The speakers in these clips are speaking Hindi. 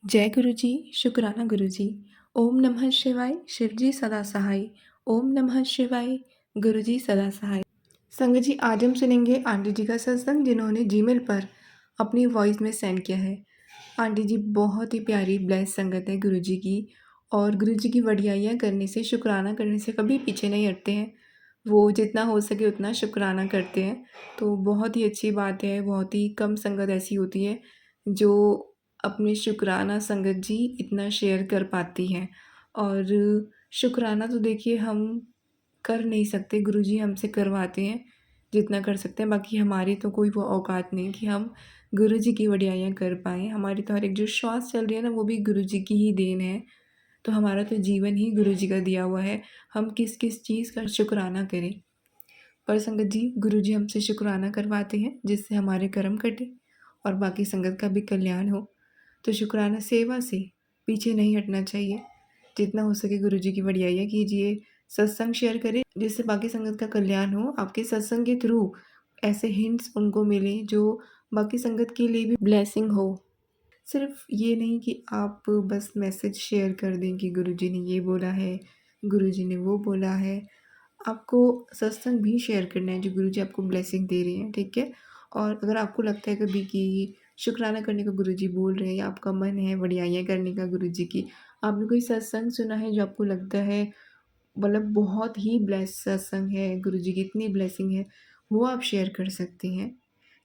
जय गुरु जी, शुक्राना गुरु जी। ओम नमः शिवाय, शिव जी सदा सहाय। ओम नमः शिवाय, गुरु जी सदा सहाय। संगत जी, आज हम सुनेंगे आंटी जी का सत्संग जिन्होंने जीमेल पर अपनी वॉइस में सेंड किया है। आंटी जी बहुत ही प्यारी ब्लेस संगत है गुरु जी की, और गुरु जी की वडियाइयाँ करने से, शुक्राना करने से कभी पीछे नहीं हटते हैं। वो जितना हो सके उतना शुक्राना करते हैं। तो बहुत ही अच्छी बात है, बहुत ही कम संगत ऐसी होती है जो अपने शुक्राना संगत जी इतना शेयर कर पाती हैं। और शुक्राना तो देखिए हम कर नहीं सकते, गुरुजी हमसे करवाते हैं जितना कर सकते हैं। बाकी हमारी तो कोई वो औकात नहीं कि हम गुरुजी की वडियाइयाँ कर पाएँ। हमारी तो हर एक जो श्वास चल रही है ना, वो भी गुरुजी की ही देन है। तो हमारा तो जीवन ही गुरुजी का दिया हुआ है, हम किस किस चीज़ का शुक्राना करें। पर संगत जी, गुरुजी हमसे शुक्राना करवाते हैं जिससे हमारे कर्म कटे और बाकी संगत का भी कल्याण हो। तो शुक्राना सेवा से पीछे नहीं हटना चाहिए। जितना हो सके गुरुजी की वडियाइयाँ कीजिए, सत्संग शेयर करें जिससे बाकी संगत का कल्याण हो। आपके सत्संग के थ्रू ऐसे हिंट्स उनको मिले जो बाकी संगत के लिए भी ब्लेसिंग हो। सिर्फ ये नहीं कि आप बस मैसेज शेयर कर दें कि गुरुजी ने ये बोला है, गुरुजी ने वो बोला है। आपको सत्संग भी शेयर करना है जो गुरुजी आपको ब्लेसिंग दे रहे हैं, ठीक है? और अगर आपको लगता है कभी कि शुक्राना करने का गुरुजी बोल रहे हैं या आपका मन है वडियाइयाँ करने का गुरुजी की, आपने कोई सत्संग सुना है जो आपको लगता है मतलब बहुत ही ब्लेस सत्संग है, गुरुजी की इतनी ब्लेसिंग है, वो आप शेयर कर सकते हैं।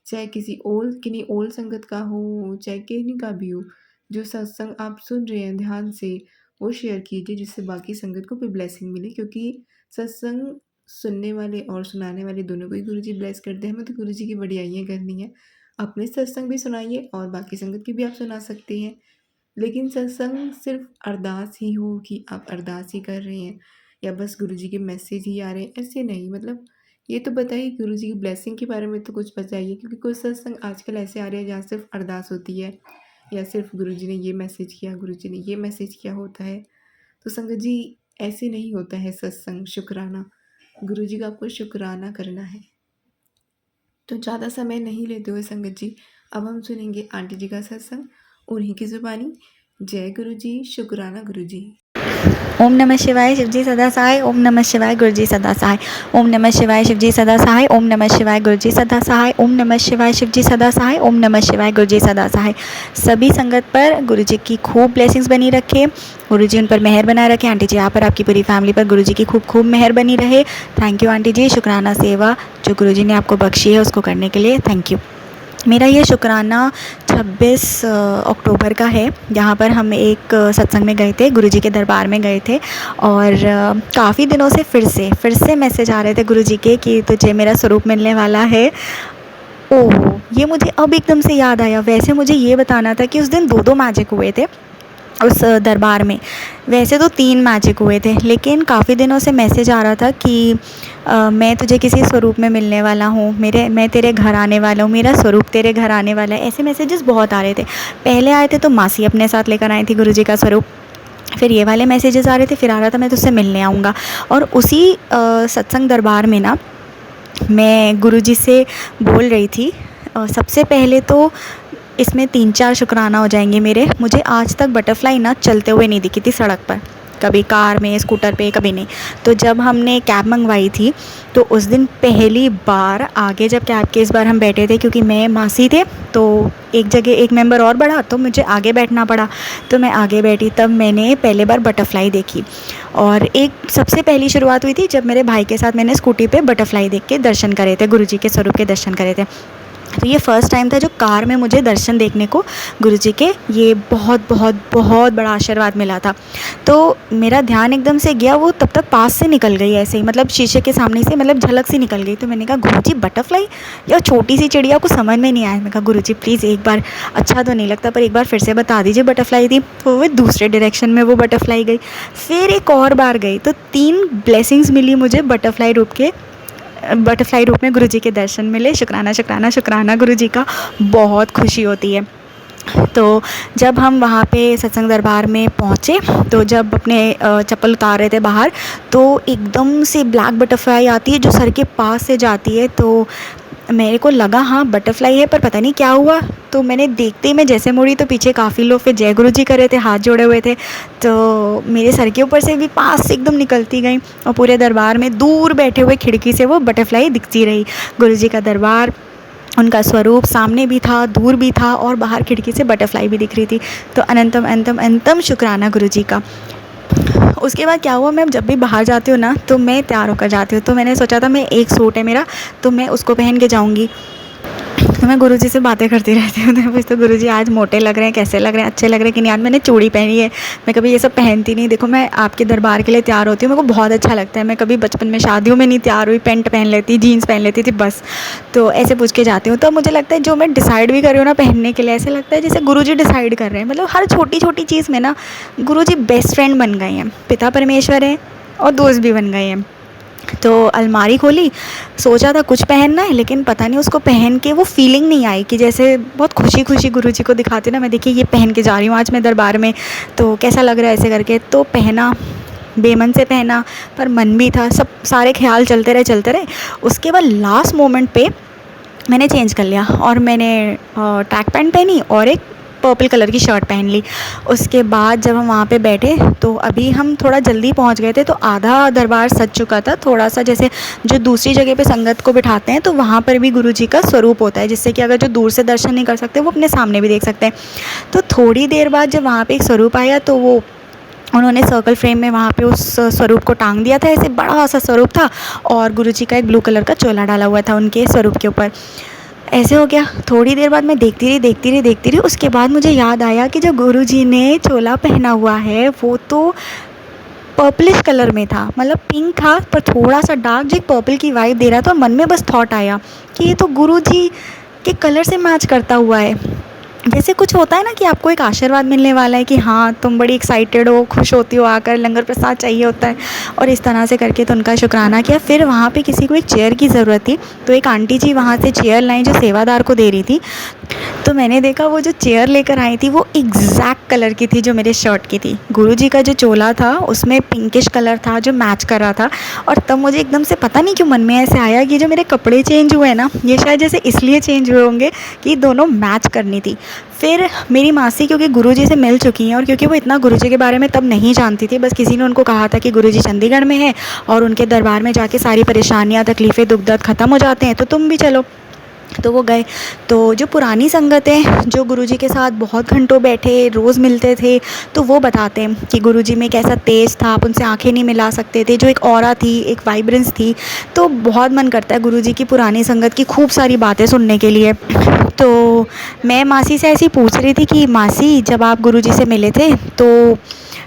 चाहे किन्हीं ओल्ड संगत का हो, चाहे किन्हीं का भी हो, जो सत्संग आप सुन रहे हैं ध्यान से, वो शेयर कीजिए जिससे बाकी संगत को भी ब्लेसिंग मिले। क्योंकि सत्संग सुनने वाले और सुनाने वाले दोनों को ही गुरुजी ब्लेस करते हैं। हमें तो गुरुजी की वडियाइयाँ करनी है। अपने सत्संग भी सुनाइए और बाकी संगत की भी आप सुना सकते हैं। लेकिन सत्संग सिर्फ अरदास ही हो कि आप अरदास ही कर रहे हैं या बस गुरुजी के मैसेज ही आ रहे हैं, ऐसे नहीं। मतलब ये तो बताइए गुरुजी की ब्लेसिंग के बारे में तो कुछ बताइए, क्योंकि कुछ सत्संग आजकल ऐसे आ रहे हैं जहाँ सिर्फ अरदास होती है या सिर्फ गुरुजी ने ये मैसेज किया, गुरुजी ने ये मैसेज किया होता है। तो संगत जी, ऐसे नहीं होता है सत्संग शुक्राना। गुरुजी का आपको शुक्राना करना है। तो ज़्यादा समय नहीं लेते हुए संगत जी, अब हम सुनेंगे आंटी जी का सत्संग, उन्हीं की ज़ुबानी। जय गुरु जी, शुक्राना गुरु जी। ओम नमः शिवाय, शिवजी सदा सहाय। ओम नमः शिवाय, गुरुजी सदा सहाय। ओम नमः शिवाय, शिवजी सदा सहाय। ओम नमः शिवाय, गुरुजी सदा सहाय। ओम नमः शिवाय, शिवजी सदा सहाय। ओम नमः शिवाय, गुरुजी सदा सहाय। सभी संगत पर गुरुजी की खूब ब्लेसिंग्स बनी रखे, गुरुजी उन पर मेहर बनाए रखे। आंटी जी आप पर, आपकी पूरी फैमिली पर गुरुजी की खूब खूब मेहर बनी रहे। थैंक यू आंटी जी, शुक्राना सेवा जो गुरुजी ने आपको बख्शी है उसको करने के लिए थैंक यू। मेरा ये शुक्राना 26 अक्टूबर का है, जहाँ पर हम एक सत्संग में गए थे, गुरुजी के दरबार में गए थे। और काफ़ी दिनों से फिर से मैसेज आ रहे थे गुरुजी के कि तुझे मेरा स्वरूप मिलने वाला है। ओह, ये मुझे अब एकदम से याद आया। वैसे मुझे ये बताना था कि उस दिन 2 मैजिक हुए थे उस दरबार में। वैसे तो 3 मैजिक हुए थे, लेकिन काफ़ी दिनों से मैसेज आ रहा था कि मैं तुझे किसी स्वरूप में मिलने वाला हूँ, मैं तेरे घर आने वाला हूँ, मेरा स्वरूप तेरे घर आने वाला है। ऐसे मैसेजेस बहुत आ रहे थे। पहले आए थे तो मासी अपने साथ लेकर आई थी गुरुजी का स्वरूप। फिर ये वाले मैसेजेस आ रहे थे, फिर आ रहा था मैं तुझसे मिलने आऊँगा। और उसी सत्संग दरबार में ना मैं गुरुजी से बोल रही थी। सबसे पहले तो इसमें 3-4 शुक्राना हो जाएंगे मेरे। मुझे आज तक बटरफ्लाई ना चलते हुए नहीं दिखी थी सड़क पर, कभी कार में, स्कूटर पे, कभी नहीं। तो जब हमने कैब मंगवाई थी तो उस दिन पहली बार आगे जब कैब के इस बार हम बैठे थे, क्योंकि मैं मासी थे तो एक जगह एक मेंबर और बढ़ा तो मुझे आगे बैठना पड़ा। तो मैं आगे बैठी, तब मैंने पहले बार बटरफ्लाई देखी। और एक सबसे पहली शुरुआत हुई थी जब मेरे भाई के साथ मैंने स्कूटी पे बटरफ्लाई देख के दर्शन करे थे, गुरुजी के स्वरूप के दर्शन करे थे। तो ये फ़र्स्ट टाइम था जो कार में मुझे दर्शन देखने को गुरुजी के, ये बहुत बहुत बहुत बड़ा आशीर्वाद मिला था। तो मेरा ध्यान एकदम से गया, वो तब तक पास से निकल गई ऐसे ही, मतलब शीशे के सामने से, मतलब झलक सी निकल गई। तो मैंने कहा गुरुजी बटरफ्लाई या छोटी सी चिड़िया, को समझ में नहीं आया। मैंने कहा गुरुजी प्लीज़ एक बार, अच्छा तो नहीं लगता पर एक बार फिर से बता दीजिए बटरफ्लाई थी। तो वो दूसरे डायरेक्शन में वो बटरफ्लाई गई। फिर एक और बार गई तो 3 ब्लेसिंग्स मिली मुझे बटरफ्लाई रूप में गुरुजी के दर्शन मिले। शुक्राना शुक्राना शुक्राना गुरुजी का, बहुत खुशी होती है। तो जब हम वहाँ पे सत्संग दरबार में पहुँचे, तो जब अपने चप्पल उतार रहे थे बाहर, तो एकदम से ब्लैक बटरफ्लाई आती है जो सर के पास से जाती है। तो मेरे को लगा हाँ बटरफ्लाई है, पर पता नहीं क्या हुआ। तो मैंने देखते ही मैं जैसे मुड़ी तो पीछे काफ़ी लोग फिर जय गुरु जी कर रहे थे, हाथ जोड़े हुए थे। तो मेरे सर के ऊपर से भी पास से एकदम निकलती गई और पूरे दरबार में दूर बैठे हुए खिड़की से वो बटरफ्लाई दिखती रही। गुरु जी का दरबार, उनका स्वरूप सामने भी था, दूर भी था, और बाहर खिड़की से बटरफ्लाई भी दिख रही थी। तो अनंतम अनंतम अनंतम शुक्राना गुरु जी का। उसके बाद क्या हुआ, मैं जब भी बाहर जाती हूँ ना तो मैं तैयार होकर जाती हूँ। तो मैंने सोचा था मैं एक सूट है मेरा, तो मैं उसको पहन के जाऊँगी। तो मैं गुरुजी से बातें करती रहती हूँ। तो मैं पूछती हूँ गुरुजी आज मोटे लग रहे हैं, कैसे लग रहे हैं, अच्छे लग रहे हैं कि नहीं। आज मैंने चूड़ी पहनी है, मैं कभी ये सब पहनती नहीं। देखो मैं आपके दरबार के लिए तैयार होती हूँ, मेरे को बहुत अच्छा लगता है। मैं कभी बचपन में शादियों में नहीं तैयार हुई, पैंट पहन लेती, जीन्स पहन लेती थी बस। तो ऐसे पूछ के जाती हूँ। तो मुझे लगता है जो मैं डिसाइड भी कर रही हूँ ना पहनने के लिए, ऐसे लगता है जैसे गुरुजी डिसाइड कर रहे हैं। मतलब हर छोटी छोटी चीज़ में ना गुरुजी बेस्ट फ्रेंड बन गए हैं, पिता परमेश्वर हैं और दोस्त भी बन गए हैं। तो अलमारी खोली, सोचा था कुछ पहनना है, लेकिन पता नहीं उसको पहन के वो फीलिंग नहीं आई कि जैसे बहुत खुशी खुशी गुरुजी को दिखाते ना, मैं देखिए ये पहन के जा रही हूँ आज मैं दरबार में, तो कैसा लग रहा है ऐसे करके। तो पहना, बेमन से पहना, पर मन भी था, सब सारे ख्याल चलते रहे। उसके बाद लास्ट मोमेंट पे मैंने चेंज कर लिया और मैंने ट्रैक पैंट पहनी और एक पर्पल कलर की शर्ट पहन ली। उसके बाद जब हम वहाँ पे बैठे तो अभी हम थोड़ा जल्दी पहुँच गए थे, तो आधा दरबार सज चुका था। थोड़ा सा जैसे जो दूसरी जगह पे संगत को बिठाते हैं तो वहाँ पर भी गुरुजी का स्वरूप होता है, जिससे कि अगर जो दूर से दर्शन नहीं कर सकते वो अपने सामने भी देख सकते हैं। तो थोड़ी देर बाद जब वहाँ पे एक स्वरूप आया तो वो उन्होंने सर्कल फ्रेम में वहाँ पे उस स्वरूप को टांग दिया था। ऐसे बड़ा सा स्वरूप था और गुरुजी का एक ब्लू कलर का चोला डाला हुआ था उनके स्वरूप के ऊपर। ऐसे हो गया, थोड़ी देर बाद मैं देखती रही। उसके बाद मुझे याद आया कि जो गुरुजी ने चोला पहना हुआ है वो तो पर्पलिश कलर में था, मतलब पिंक था पर थोड़ा सा डार्क, जो एक पर्पल की वाइब दे रहा था। और मन में बस थॉट आया कि ये तो गुरुजी के कलर से मैच करता हुआ है। जैसे कुछ होता है ना कि आपको एक आशीर्वाद मिलने वाला है कि हाँ तुम बड़ी एक्साइटेड हो, खुश होती हो, आकर लंगर प्रसाद चाहिए होता है, और इस तरह से करके तो उनका शुक्राना किया। फिर वहाँ पे किसी को एक चेयर की ज़रूरत थी, तो एक आंटी जी वहाँ से चेयर लाई जो सेवादार को दे रही थी। तो मैंने देखा वो जो चेयर लेकर आई थी वो एग्जैक्ट कलर की थी जो मेरे शर्ट की थी। गुरुजी का जो चोला था उसमें पिंकिश कलर था जो मैच कर रहा था। और तब मुझे एकदम से पता नहीं क्यों मन में ऐसे आया कि जो मेरे कपड़े चेंज हुए ना, ये शायद जैसे इसलिए चेंज हुए होंगे कि दोनों मैच करनी थी। फिर मेरी मासी क्योंकि गुरुजी से मिल चुकी हैं और क्योंकि वो इतना गुरुजी के बारे में तब नहीं जानती थी, बस किसी ने उनको कहा था कि गुरुजी चंडीगढ़ में है और उनके दरबार में जाके सारी परेशानियाँ, तकलीफ़ें, दुख दर्द ख़त्म हो जाते हैं, तो तुम भी चलो। तो वो गए। तो जो पुरानी संगत है जो गुरुजी के साथ बहुत घंटों बैठे, रोज़ मिलते थे, तो वो बताते हैं कि गुरुजी में कैसा तेज था, आप उनसे आंखें नहीं मिला सकते थे, जो एक ऑरा थी, एक वाइब्रेंस थी। तो बहुत मन करता है गुरुजी की पुरानी संगत की खूब सारी बातें सुनने के लिए। तो मैं मासी से ऐसी पूछ रही थी कि मासी जब आप गुरुजी से मिले थे तो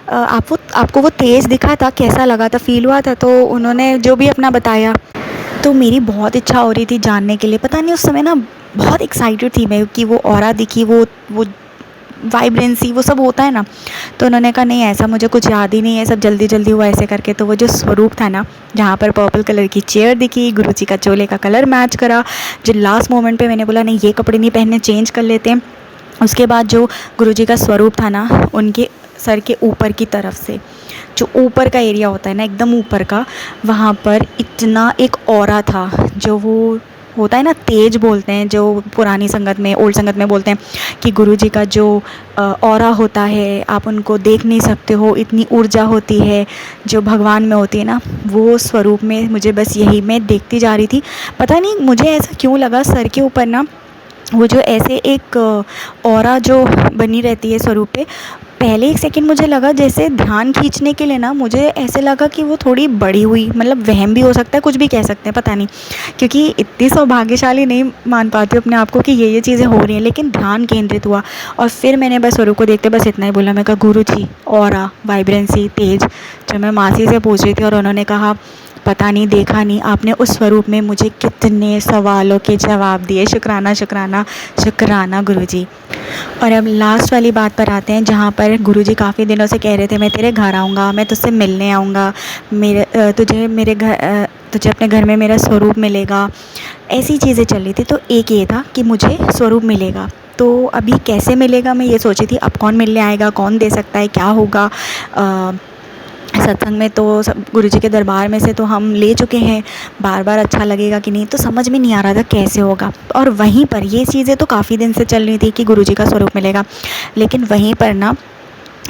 आपको वो तेज़ दिखा था, कैसा लगा था, फ़ील हुआ था? तो उन्होंने जो भी अपना बताया। तो मेरी बहुत इच्छा हो रही थी जानने के लिए, पता नहीं उस समय ना बहुत एक्साइटेड थी मैं कि वो ऑरा दिखी, वो वाइब्रेंसी, वो सब होता है ना। तो उन्होंने कहा नहीं ऐसा मुझे कुछ याद ही नहीं है, सब जल्दी जल्दी हुआ ऐसे करके। तो वो जो स्वरूप था ना, जहाँ पर पर्पल कलर की चेयर दिखी, गुरुजी का चोले का कलर मैच करा, जो लास्ट मोमेंट पे मैंने बोला नहीं ये कपड़े नहीं पहनने, चेंज कर लेते हैं। उसके बाद जो गुरुजी का स्वरूप था ना, उनके सर के ऊपर की तरफ से जो ऊपर का एरिया होता है ना, एकदम ऊपर का, वहाँ पर इतना एक ऑरा था, जो वो होता है ना तेज बोलते हैं, जो पुरानी संगत में, ओल्ड संगत में बोलते हैं कि गुरुजी का जो ऑरा होता है आप उनको देख नहीं सकते हो, इतनी ऊर्जा होती है जो भगवान में होती है ना, वो स्वरूप में मुझे बस यही, मैं देखती जा रही थी। पता नहीं मुझे ऐसा क्यों लगा सर के ऊपर ना वो जो ऐसे एक ऑरा जो बनी रहती है स्वरूप पे, पहले एक सेकंड मुझे लगा जैसे ध्यान खींचने के लिए ना, मुझे ऐसे लगा कि वो थोड़ी बड़ी हुई, मतलब वहम भी हो सकता है, कुछ भी कह सकते हैं, पता नहीं, क्योंकि इतनी सौभाग्यशाली नहीं मान पाती हूँ अपने आप को कि ये चीज़ें हो रही हैं, लेकिन ध्यान केंद्रित हुआ। और फिर मैंने बस स्वरूप को देखते बस इतना ही बोला, मैं कहा गुरुजी ऑरा, वाइब्रेंसी, तेज, जो मैं मासी से पूछ रही थी। और उन्होंने कहा पता नहीं, देखा नहीं, आपने उस स्वरूप में मुझे कितने सवालों के जवाब दिए, शुक्राना शुक्राना शुक्राना गुरुजी। और अब लास्ट वाली बात पर आते हैं, जहाँ पर गुरुजी काफ़ी दिनों से कह रहे थे मैं तेरे घर आऊँगा, मैं तुझसे मिलने आऊँगा, तुझे अपने घर में मेरा स्वरूप मिलेगा, ऐसी चीज़ें चल रही थी। तो एक ये था कि मुझे स्वरूप मिलेगा, तो अभी कैसे मिलेगा मैं ये सोची थी, अब कौन मिलने आएगा, कौन दे सकता है, क्या होगा, सत्संग में तो सब गुरुजी के दरबार में से तो हम ले चुके हैं, बार-बार अच्छा लगेगा कि नहीं, तो समझ में नहीं आ रहा था कैसे होगा। और वहीं पर ये चीज़ें तो काफ़ी दिन से चल रही थी कि गुरुजी का स्वरूप मिलेगा, लेकिन वहीं पर ना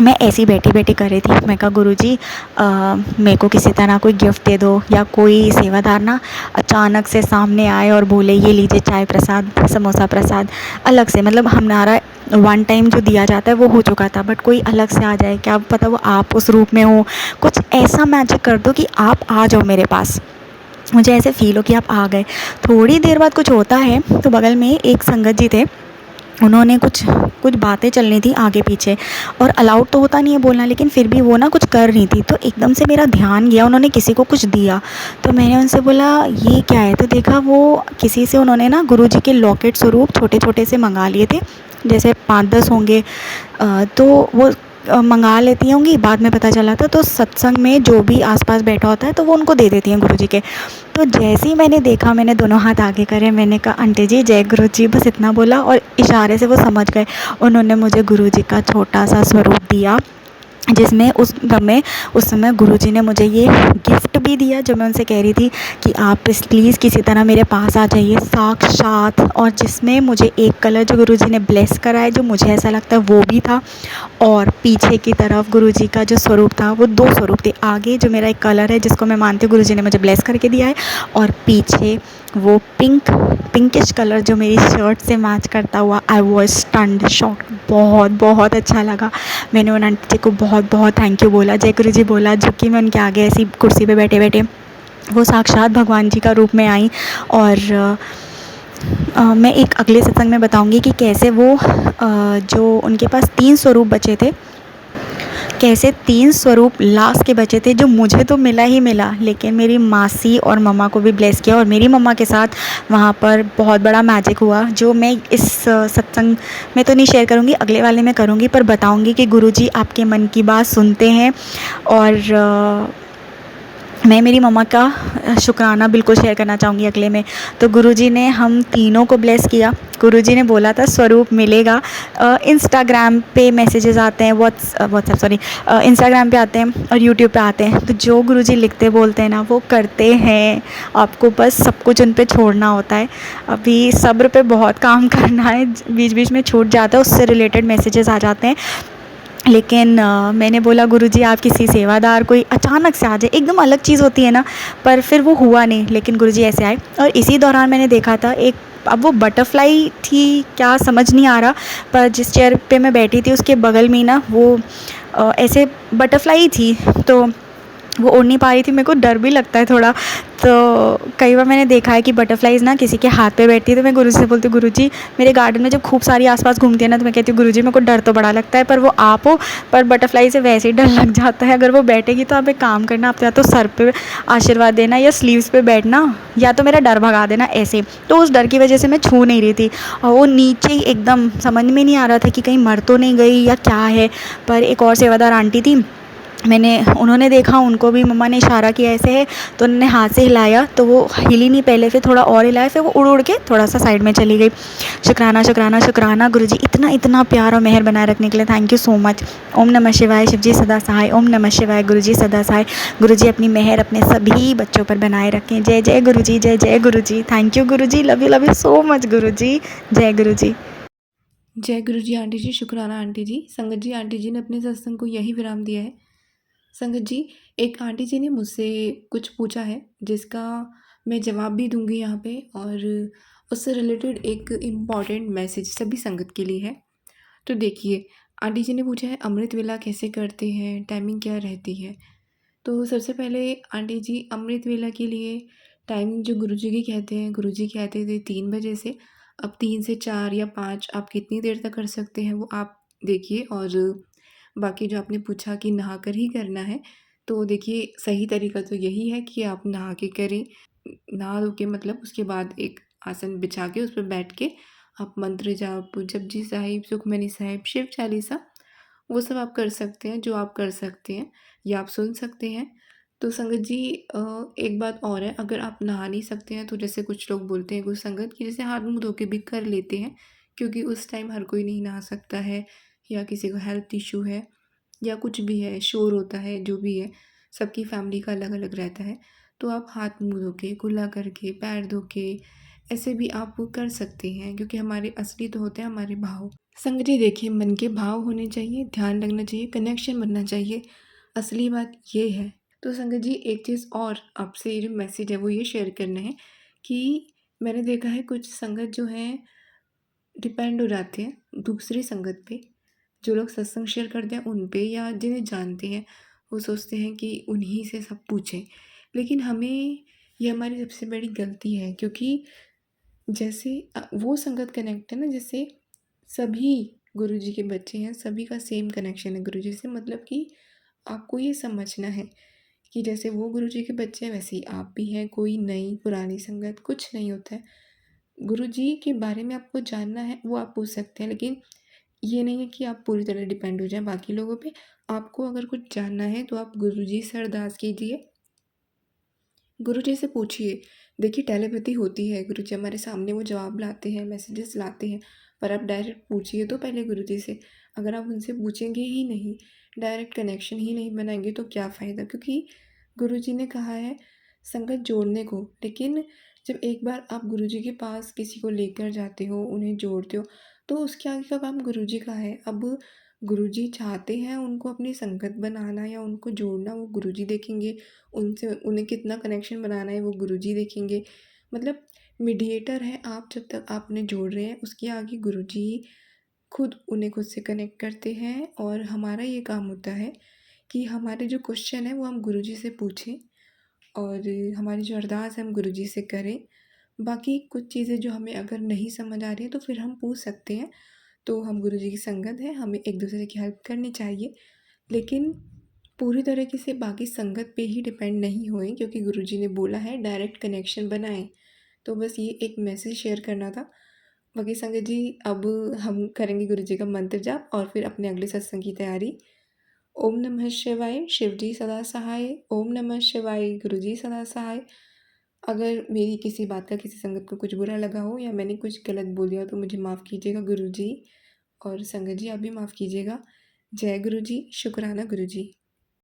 मैं ऐसी बैठी-बैठी कर रही थी। मैं कहा गुरुजी मेरे को किसी तरह कोई गिफ्ट दे दो, या कोई सेवादार ना अचानक से सामने आए और बोले ये लीजिए चाय प्रसाद, समोसा प्रसाद, अलग से, मतलब हमारा वन टाइम जो दिया जाता है वो हो चुका था, बट कोई अलग से आ जाए, क्या पता वो आप उस रूप में हो, कुछ ऐसा मैजिक कर दो कि आप आ जाओ मेरे पास, मुझे ऐसे फ़ील हो कि आप आ गए। थोड़ी देर बाद कुछ होता है तो बगल में एक संगत जी थे, उन्होंने कुछ कुछ बातें चल रही थी आगे पीछे, और अलाउड तो होता नहीं है बोलना, लेकिन फिर भी वो ना कुछ कर रही थी, तो एकदम से मेरा ध्यान गया, उन्होंने किसी को कुछ दिया। तो मैंने उनसे बोला ये क्या है, तो देखा वो किसी से उन्होंने ना गुरुजी के लॉकेट स्वरूप छोटे छोटे से मंगा लिए थे, जैसे 5-10 होंगे। तो वो मंगा लेती होंगी, बाद में पता चला था, तो सत्संग में जो भी आसपास बैठा होता है तो वो उनको दे देती हैं गुरुजी के। तो जैसे ही मैंने देखा, मैंने दोनों हाथ आगे करे, मैंने कहा आंटी जी जय गुरु जी, बस इतना बोला, और इशारे से वो समझ गए। उन्होंने मुझे गुरुजी का छोटा सा स्वरूप दिया, जिसमें उस समय गुरुजी ने मुझे ये गिफ्ट भी दिया, जो मैं उनसे कह रही थी कि आप प्लीज़ किसी तरह मेरे पास आ जाइए साक्षात, और जिसमें मुझे एक कलर जो गुरुजी ने ब्लेस करा है, जो मुझे ऐसा लगता है वो भी था, और पीछे की तरफ गुरुजी का जो स्वरूप था वो 2 स्वरूप थे। आगे जो मेरा एक कलर है जिसको मैं मानती हूँ गुरुजी ने मुझे ब्लेस करके दिया है, और पीछे वो पिंकिश कलर जो मेरी शर्ट से मैच करता हुआ। आई वॉज स्टन्ड, शॉक्ड, बहुत बहुत अच्छा लगा। मैंने उन आंटी जी को बहुत बहुत थैंक यू बोला, जय गुरु जी बोला, जो कि मैं उनके आगे ऐसी कुर्सी पे बैठे बैठे वो साक्षात भगवान जी का रूप में आई। और मैं एक अगले सत्संग में बताऊंगी कि कैसे वो जो उनके पास 3 स्वरूप बचे थे, कैसे 3 स्वरूप लास्ट के बचे थे, जो मुझे तो मिला ही मिला, लेकिन मेरी मासी और मम्मा को भी ब्लेस किया, और मेरी मम्मा के साथ वहाँ पर बहुत बड़ा मैजिक हुआ, जो मैं इस सत्संग में तो नहीं शेयर करूँगी, अगले वाले में करूँगी, पर बताऊँगी कि गुरुजी आपके मन की बात सुनते हैं। और मैं मेरी मम्मा का शुक्राना बिल्कुल शेयर करना चाहूँगी अगले में। तो गुरुजी ने हम तीनों को ब्लेस किया। गुरुजी ने बोला था स्वरूप मिलेगा। इंस्टाग्राम पे मैसेजेस आते हैं, व्हाट्सएप सॉरी, इंस्टाग्राम पे आते हैं और यूट्यूब पे आते हैं, तो जो गुरुजी लिखते बोलते हैं ना वो करते हैं। आपको बस सब कुछ उन पे छोड़ना होता है। अभी सब्र पे बहुत काम करना है, बीच बीच में छूट जाता है, उससे रिलेटेड मैसेजेस आ जाते हैं। लेकिन मैंने बोला गुरुजी आप किसी सेवादार कोई अचानक से आ जाए, एकदम अलग चीज़ होती है ना, पर फिर वो हुआ नहीं, लेकिन गुरुजी ऐसे आए। और इसी दौरान मैंने देखा था एक, अब वो बटरफ्लाई थी क्या समझ नहीं आ रहा, पर जिस चेयर पे मैं बैठी थी उसके बगल में ही ना वो ऐसे बटरफ्लाई थी, तो वो उड़ नहीं पा रही थी, मेरे को डर भी लगता है थोड़ा। तो कई बार मैंने देखा है कि बटरफ्लाइज़ ना किसी के हाथ पे बैठती है, तो मैं गुरुजी से बोलती हूँ गुरुजी मेरे गार्डन में जब खूब सारी आसपास घूमती है ना, तो मैं कहती हूँ गुरुजी मेरे को डर तो बड़ा लगता है, पर वो आप हो, पर बटरफ्लाई से वैसे ही डर लग जाता है। अगर वो बैठेगी तो आप एक काम करना, आप या तो सर पे आशीर्वाद देना या स्लीव्स पे बैठना, या तो मेरा डर भगा देना ऐसे। तो उस डर की वजह से मैं छू नहीं रही थी, और वो नीचे ही एकदम समझ में नहीं आ रहा था कि कहीं मर तो नहीं गई या क्या है। पर एक और सेवादार आंटी थी, उन्होंने देखा, उनको भी मम्मा ने इशारा किया ऐसे है, तो उन्होंने हाथ से हिलाया, तो वो हिली नहीं पहले, फिर थोड़ा और हिलाया, फिर वो उड़ उड़ के थोड़ा सा साइड में चली गई। शुक्राना शुक्राना शुक्राना गुरुजी, इतना इतना प्यार और मेहर बनाए रखने के लिए थैंक यू सो मच। ओम नमः शिवाय, शिवजी सदा सहाय। ओम नमः शिवाय, गुरुजी सदा सहाय। गुरुजी अपनी मेहर अपने सभी बच्चों पर बनाए रखें। जय जय गुरुजी, जय जय Guruji. Thank you Guruji, love you so much Guruji. जय गुरुजी। जय गुरु जी आंटी जी, शुक्राना आंटी जी। संगत जी आंटी जी ने अपने सत्संग को यही विराम दिया है। संगत जी, एक आंटी जी ने मुझसे कुछ पूछा है जिसका मैं जवाब भी दूंगी यहाँ पे, और उससे रिलेटेड एक इम्पॉर्टेंट मैसेज सभी संगत के लिए है। तो देखिए, आंटी जी ने पूछा है अमृत वेला कैसे करते हैं, टाइमिंग क्या रहती है। तो सबसे पहले आंटी जी, अमृत वेला के लिए टाइमिंग जो गुरुजी की कहते हैं, गुरुजी कहते थे 3 बजे से, अब 3 से 4 या 5 आप कितनी देर तक कर सकते हैं वो आप देखिए। और बाकी जो आपने पूछा कि नहा कर ही करना है, तो देखिए सही तरीका तो यही है कि आप नहा के करें। नहा धो के मतलब उसके बाद एक आसन बिछा के उस पर बैठ के आप मंत्र जाप, जपजी साहिब, सुखमनी साहिब, शिव चालीसा, वो सब आप कर सकते हैं, जो आप कर सकते हैं या आप सुन सकते हैं। तो संगत जी, एक बात और है, अगर आप नहा नहीं सकते हैं तो जैसे कुछ लोग बोलते हैं, कुछ संगत कि जैसे हाथ मुँह धो के भी कर लेते हैं, क्योंकि उस टाइम हर कोई नहीं नहा सकता है, या किसी को हेल्थ इशू है या कुछ भी है, शोर होता है, जो भी है। सबकी फैमिली का अलग अलग रहता है। तो आप हाथ मुँह धो के, कुल्ला करके, पैर धो के ऐसे भी आप वो कर सकते हैं, क्योंकि हमारे असली तो होते हैं हमारे भाव। संगत जी देखिए, मन के भाव होने चाहिए, ध्यान रखना चाहिए, कनेक्शन बनना चाहिए, असली बात ये है। तो संगत जी एक चीज़ और आपसे जो मैसेज है वो ये शेयर करना है कि मैंने देखा है कुछ संगत जो हैं डिपेंड हो जाते हैं दूसरी संगत पे। जो लोग सत्संग शेयर करते हैं उन पे, या जिन्हें जानते हैं वो सोचते हैं कि उन्हीं से सब पूछें। लेकिन हमें, ये हमारी सबसे बड़ी गलती है, क्योंकि जैसे वो संगत कनेक्ट है ना, जैसे सभी गुरुजी के बच्चे हैं, सभी का सेम कनेक्शन है गुरुजी से। मतलब कि आपको ये समझना है कि जैसे वो गुरुजी के बच्चे हैं वैसे ही आप भी हैं। कोई नई पुरानी संगत कुछ नहीं होता है। गुरुजी के बारे में आपको जानना है वो आप पूछ सकते हैं, लेकिन ये नहीं है कि आप पूरी तरह डिपेंड हो जाएं बाकी लोगों पे। आपको अगर कुछ जानना है तो आप गुरुजी से अरदास कीजिए, गुरुजी से पूछिए। देखिए टेलीपैथी होती है, गुरुजी हमारे सामने वो जवाब लाते हैं, मैसेजेस लाते हैं, पर आप डायरेक्ट पूछिए तो पहले गुरुजी से। अगर आप उनसे पूछेंगे ही नहीं, डायरेक्ट कनेक्शन ही नहीं बनाएंगे तो क्या फ़ायदा, क्योंकि गुरुजी ने कहा है संगत जोड़ने को। लेकिन जब एक बार आप गुरुजी के पास किसी को लेकर जाते हो, उन्हें जोड़ते हो, तो उसके आगे का काम गुरुजी का है। अब गुरुजी चाहते हैं उनको अपनी संगत बनाना या उनको जोड़ना, वो गुरुजी देखेंगे। उनसे उन्हें कितना कनेक्शन बनाना है वो गुरुजी देखेंगे। मतलब मीडिएटर हैं आप, जब तक आप उन्हें जोड़ रहे हैं उसके आगे गुरुजी खुद उन्हें खुद से कनेक्ट करते हैं। और हमारा ये काम होता है कि हमारे जो क्वेश्चन है वो हम गुरुजी से पूछें, और हमारी जो अरदास है हम गुरुजी से करें। बाकी कुछ चीज़ें जो हमें अगर नहीं समझ आ रही है तो फिर हम पूछ सकते हैं। तो हम गुरुजी की संगत हैं, हमें एक दूसरे की हेल्प करनी चाहिए, लेकिन पूरी तरीके से बाकी संगत पे ही डिपेंड नहीं होएं, क्योंकि गुरुजी ने बोला है डायरेक्ट कनेक्शन बनाएं। तो बस ये एक मैसेज शेयर करना था। बाकी संगत जी अब हम करेंगे गुरुजी का मंत्र जाप और फिर अपने अगले सत्संग की तैयारी। ओम नमः शिवाय, शिवजी सदा सहाय। ओम नमः शिवाय, गुरुजी सदा सहाय। अगर मेरी किसी बात का किसी संगत को कुछ बुरा लगा हो या मैंने कुछ गलत बोल दिया हो तो मुझे माफ़ कीजिएगा गुरुजी, और संगत जी आप भी माफ़ कीजिएगा। जय गुरुजी, शुक्राना गुरुजी।